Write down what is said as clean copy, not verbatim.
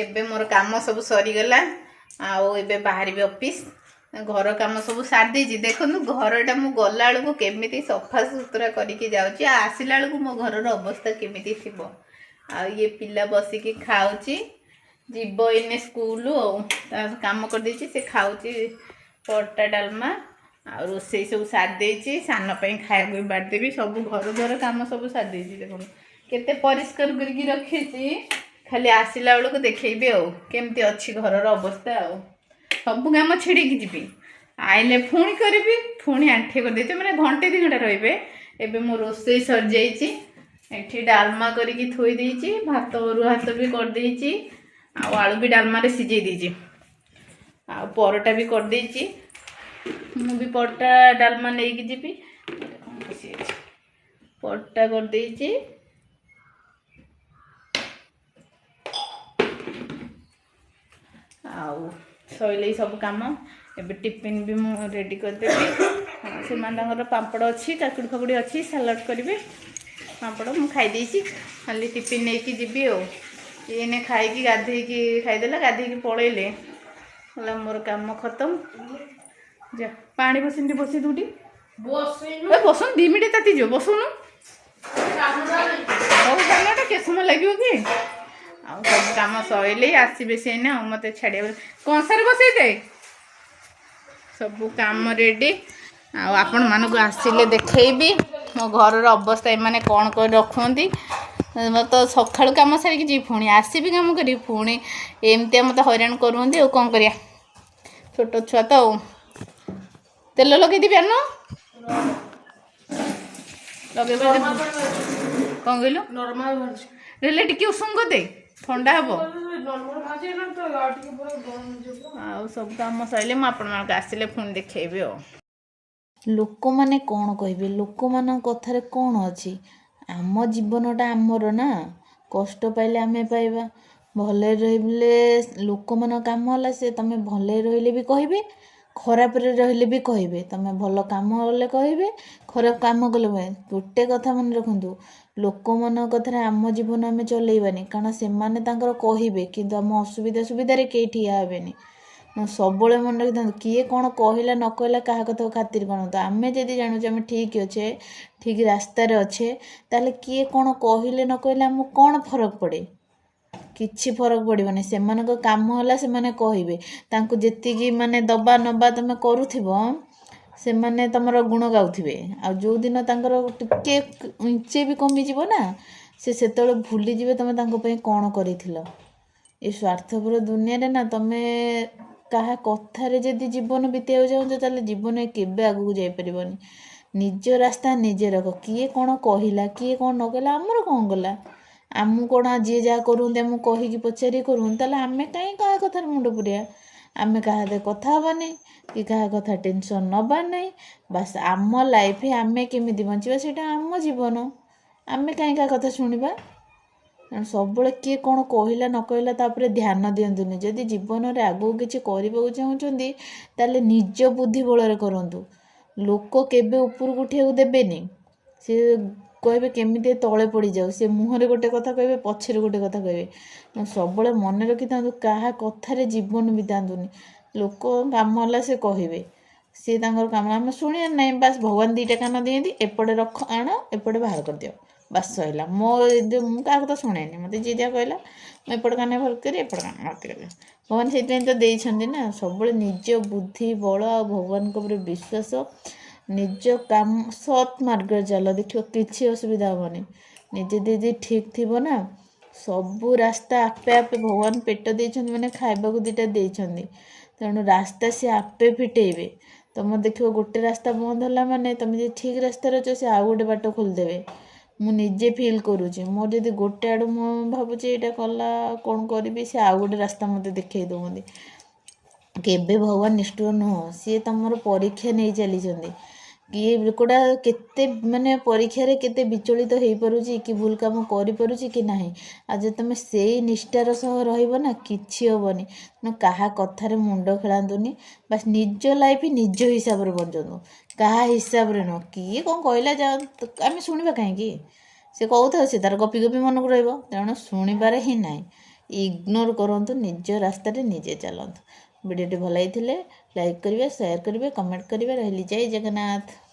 एबे मोर काम सब सरीगला आउ एबे बाहर ऑफिस घर काम सब सारी देजी देखु घरटा मु गला बेलू केमी सफा सुतरा करके जाऊँगी आसला बेलू मो घर अवस्था केमी थी आ ये पिला बसिकी खाऊची जीव इन स्कूल काम कर देछि से खाऊची परटा डालमा आ रोसे सब सारी सान खाया बांटदेवी सब घर घर काम सब सारी देखो केते परिष्कार करके रखी खाली आसला बेलू को देखेबी आमती अच्छी घर अवस्था सब कम छिड़की जी आइले पुणी करी पुणी आंठे कर मैंने घंटे 2 घंटा रे एबे मो रोसे सर जाइए डालमा करके थोई देइछि भात अरुआ भात भी कर देइछि आलू भी डालमा रे सिझे देइछि आ परोटा भी कर देइछि मु भी परोटा डालमा लेके जीबी परोटा कर देइछि आउ सैले सब काम एबे टिफिन भी मु रेडी कर देबी से मानकर पापड़ अच्छी काकुड़ी फाकुड़ी अच्छी सलाड करेंगे पापड़ मु खाई देइछि खाली टिफिन लेके जीबी एने खाई गाधे खाईदेला गाधे पलैले मोर काम खत्म जा पानी बसिन बसी दूटी बसन 2 मिनट ताती जो बसुन कामटा के समय लगे कि आउ सब कम सैले आसबे से ना मत छाड़ कंसार बसई दे सब काम रेडी आपण मानक आसिले देखैबी मो घर अवस्था एमाने कौन कर रखुंती तो सकाळु काम सारिकी जी पुणी आसबी काम करी पुणी एमती मत हैरान करुँगी कौन करिया छोट छुआ तो तेल लगे देवी आन लगे कौन कहलु नॉर्मल टिके उषुम कर दे ठंडा हम आ सब कम सैले मुझे आसिले पुणी देखेबी लोक माने कौन कहे लोक मान कथार कौन अच्छी आम जीवनटा आमर ना कष्ट पाइले आमे पाइबा भले रहिले लोक मान काम होला से तमे भले रहिले भी कहबे खराब रे रहिले भी कहबे तमे भल काम होले कहबे खराब काम कले गोटे कथा मन रखंतु लोक मान कथार आम जीवन आमे चलेइबानी कारण से माने तांकर कहबे किंतु आम असुविधा सुविधा रे के ठिया हेबेनी सब मन रखी किए कौन कहला न कहला क्या कथा खातिर कौन तो आम जदि जानूँ आम ठीक अच्छे ठीक रास्तार अच्छे ताले किए कौन कहले न कहले आमको कौन फरक पड़े किछि फरक पड़ोनी से काम होला से माने कहबे तांको जेतिकी माने दबा नबा तुम करूथिबो से माने तमर गुण गाउथिबे आ जो दिन तांकर टिके इंचे भी कमी जीवो ना से सेतळे भूली जीवे तमे तांको पई कौन करिथिलो ए स्वार्थपर दुनिया रे ना तमे कहा कथार जदि जीवन बीतेव चाहूँ ताले जीवन केबे आगू जापरबनी निज रास्ता निजे रख किए कौन कहला किए कौन न कहला आमर कौन गला आमु कौन जी जहाँ करूँ आमको कहीकि पचारि करूँ ताले आमे कहीं क्या कथार मुंड पुरिया आमे क्या कथा हबानी कि क्या कथा टेंशन नबार नहीं बास आम लाइफ आमे केमिति बंचिबा सेटा आम जीवन आमे कहीं क्या कथा शुणिबा सब किए कौन कहला न कहला तापर ध्यान दिंतुनि जदि जीवन में आगू किसी करने चाहूँगी ताले निज बुद्धि बल करूँ लोक केबे ऊपर उठे देवेनि सी कहे केमी तले पड़ जाऊ सी मुहर गोटे कथा कहे पछरे गोटे कथा कहे सब मन रखी था क्या कथार जीवन बितातुनि लोक काम होला से कहे सी काम आम शुणिया ना बास भगवान 2टा कान दिखती एपटे रख आण एपटे बाहर कर दियो बास सैला मो मुझे क्या कथा शुणेनि मत जी जहाँ कहला मुझे कान भर कर एपट कान भर्ती कर भगवान से तो देते ना सब निज बुद्धि बल आ भगवान विश्वास निज काम सत् मार्ग चल देख कि असुविधा हेनी निजे दीदी ठीक थी ना सबू रास्ता आपे आपे भगवान पेट देते मैंने खाइबा 2टा देते तेणु रास्ता सी आपे फिटेबे तुम देख गोटे रास्ता बंद है माने तुम जो ठीक रास्तार अच्छे से आउ गोटे बाट खोलदेवे मु निजे फिल करुँची मोर जदि गोटे आड़ मु भावुची यहाँ कला कौन करी से आउ गोटे रास्ता मत देखई दौंती केबे भगवान निष्ठुर नुह सी तुम परीक्षा नहीं चली किए लोकटा केते माने परीक्षा रे केते विचलित हो पारुची कि भूल काम करि पारुची कि नाही आज तुम से निष्ठार सह रहिबो ना किछि होबनी न कहा कथार मुंड खेलांतुनी बस निज लाइफ निज हिसाब रे बंचंतु कहा हिसाब रे न किए कौन कहला जा आम शुणा कहीं से कहता से तार गपी गपी मन को रहा तेणु शुणिबार ही ना ଇଗ୍ନୋର କରନ୍ତୁ, ନିଜ ରାସ୍ତାରେ ନିଜେ ଚାଲନ୍ତୁ। ଭିଡ଼ିଓଟି ଭଲ ଲାଗିଥିଲେ ଲାଇକ୍ କରିବେ, ସେୟାର କରିବେ, କମେଣ୍ଟ କରିବେ। ରହିଲି, ଜୟ ଜଗନ୍ନାଥ।